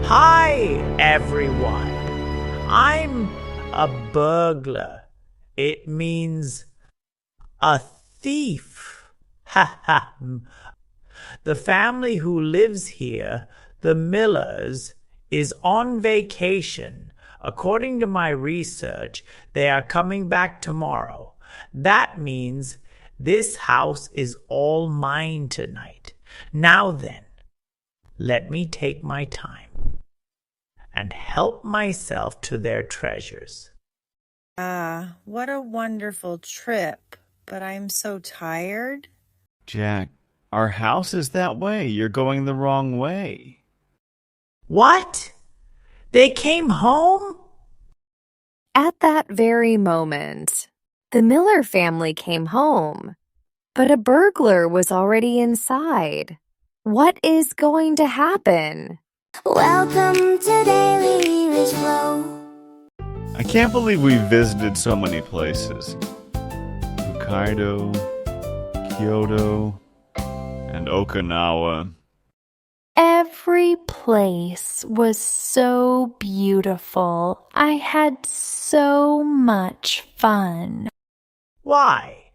Hi, everyone. I'm a burglar. It means a thief. Ha ha. The family who lives here, the Millers, is on vacation. According to my research, they are coming back tomorrow. That means this house is all mine tonight. Now then, let me take my time and help myself to their treasures. What a wonderful trip, but I'm so tired. Jack, our house is that way. You're going the wrong way. What? They came home? At that very moment, the Miller family came home, but a burglar was already inside. What is going to happen? Welcome to Daily English Flow. I can't believe we visited so many places. Hokkaido, Kyoto, and Okinawa. Every place was so beautiful. I had so much fun. Why?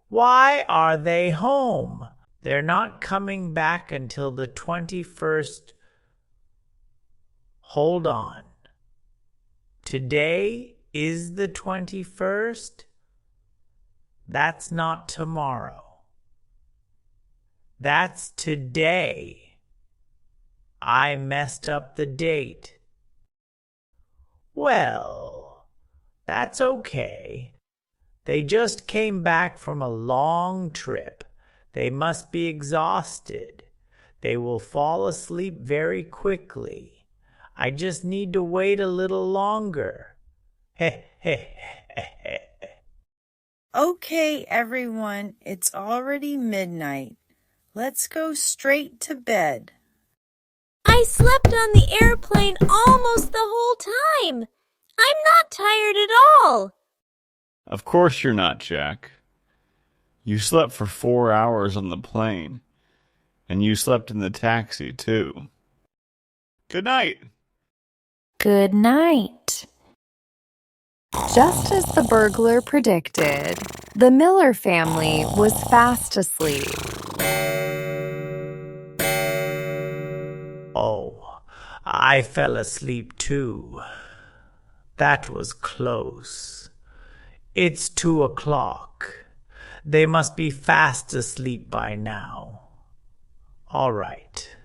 Why are they home? They're not coming back until the 21st. Hold on. Today is the 21st? That's not tomorrow. That's today. I messed up the date. Well, that's okay. They just came back from a long trip. They must be exhausted. They will fall asleep very quickly. I just need to wait a little longer. Okay, everyone, it's already midnight. Let's go straight to bed. I slept on the airplane almost the whole time. I'm not tired at all. Of course you're not, Jack. You slept for 4 hours on the plane, and you slept in the taxi, too. Good night. Good night. Just as the burglar predicted, the Miller family was fast asleep. Oh, I fell asleep too. That was close. It's 2 o'clock. They must be fast asleep by now. All right.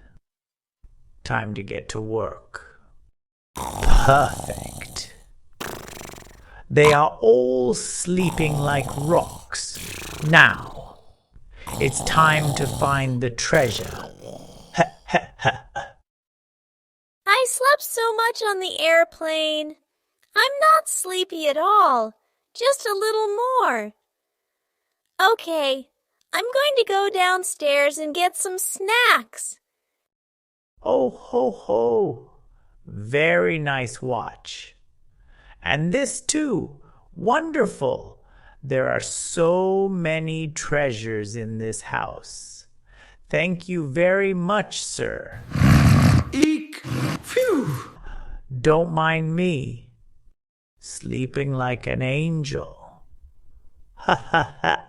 Time to get to work. Perfect. They are all sleeping like rocks. Now, it's time to find the treasure. I slept so much on the airplane. I'm not sleepy at all. Just a little more. Okay, I'm going to go downstairs and get some snacks. Oh ho ho. Very nice watch. And this too. Wonderful. There are so many treasures in this house. Thank you very much, sir. Eek! Phew! Don't mind me. Sleeping like an angel. Ha ha ha.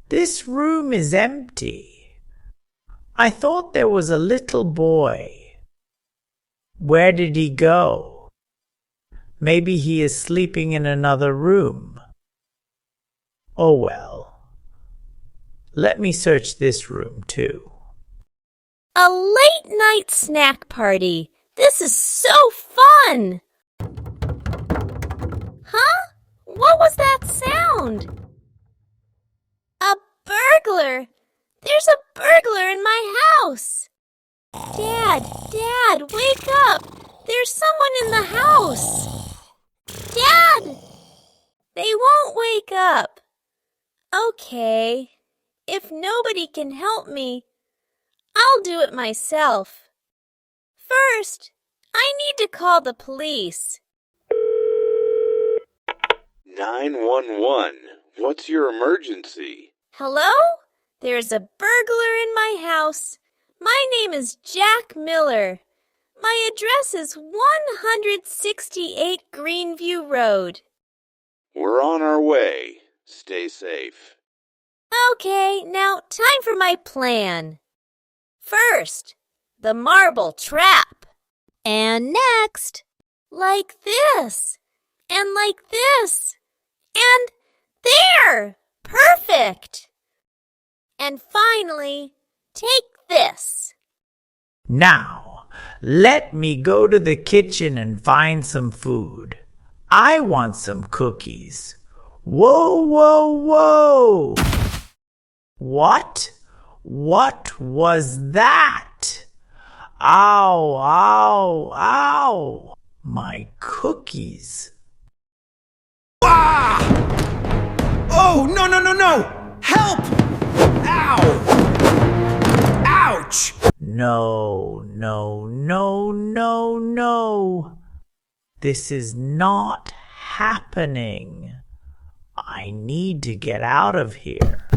This room is empty. I thought there was a little boy. Where did he go? Maybe he is sleeping in another room. Oh well. Let me search this room too. A late night snack party. This is so fun! Huh? What was that sound? A burglar! There's a burglar in my house! Dad, wake up! There's someone in the house! Dad! They won't wake up. Okay, if nobody can help me, I'll do it myself. First, I need to call the police. 911. What's your emergency? Hello? There's a burglar in my house. My name is Jack Miller. My address is 168 Greenview Road. We're on our way. Stay safe. Okay, now time for my plan. First, the marble trap. And next, like this. And like this. And there! Perfect! And finally, take this. Now, let me go to the kitchen and find some food. I want some cookies. Whoa, whoa, whoa! What? What was that? Ow, ow, ow! My cookies. Ah! Oh, no, no, no, no! Help! Ow! Ouch! No, no, no, no, no. This is not happening. I need to get out of here.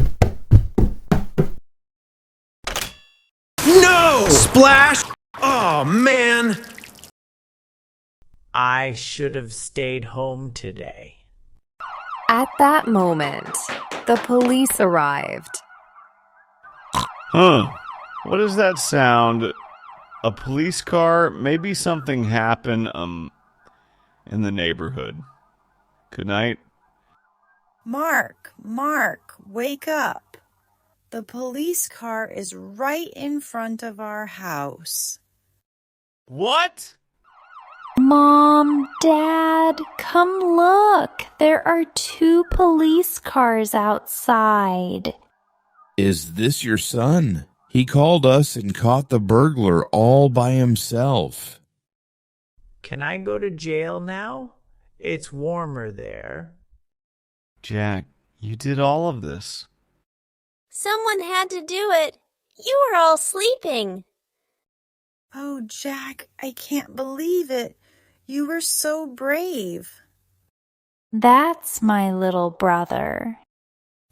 No! Splash! Oh, man! I should have stayed home today. At that moment, the police arrived. Huh. What does that sound? A police car? Maybe something happened, in the neighborhood. Good night. Mark, wake up. The police car is right in front of our house. What? Mom, Dad, come look. There are 2 police cars outside. Is this your son? He called us and caught the burglar all by himself. Can I go to jail now? It's warmer there. Jack, you did all of this. Someone had to do it. You were all sleeping. Oh, Jack, I can't believe it. You were so brave. That's my little brother.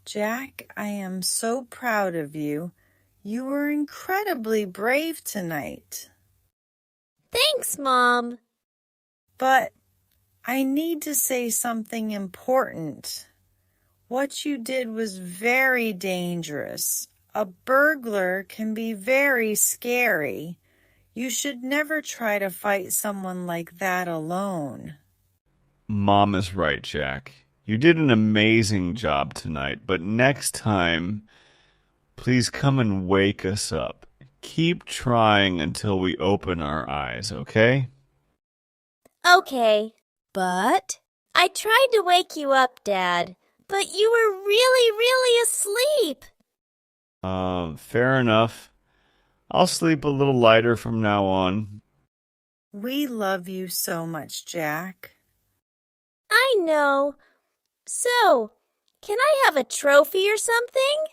Jack, I am so proud of you. You were incredibly brave tonight. Thanks, Mom. But I need to say something important. What you did was very dangerous. A burglar can be very scary. You should never try to fight someone like that alone. Mom is right, Jack. You did an amazing job tonight, but next time, please come and wake us up. Keep trying until we open our eyes, okay? Okay, but I tried to wake you up, Dad, but you were really asleep. Fair enough. I'll sleep a little lighter from now on. We love you so much, Jack. I know. So, can I have a trophy or something?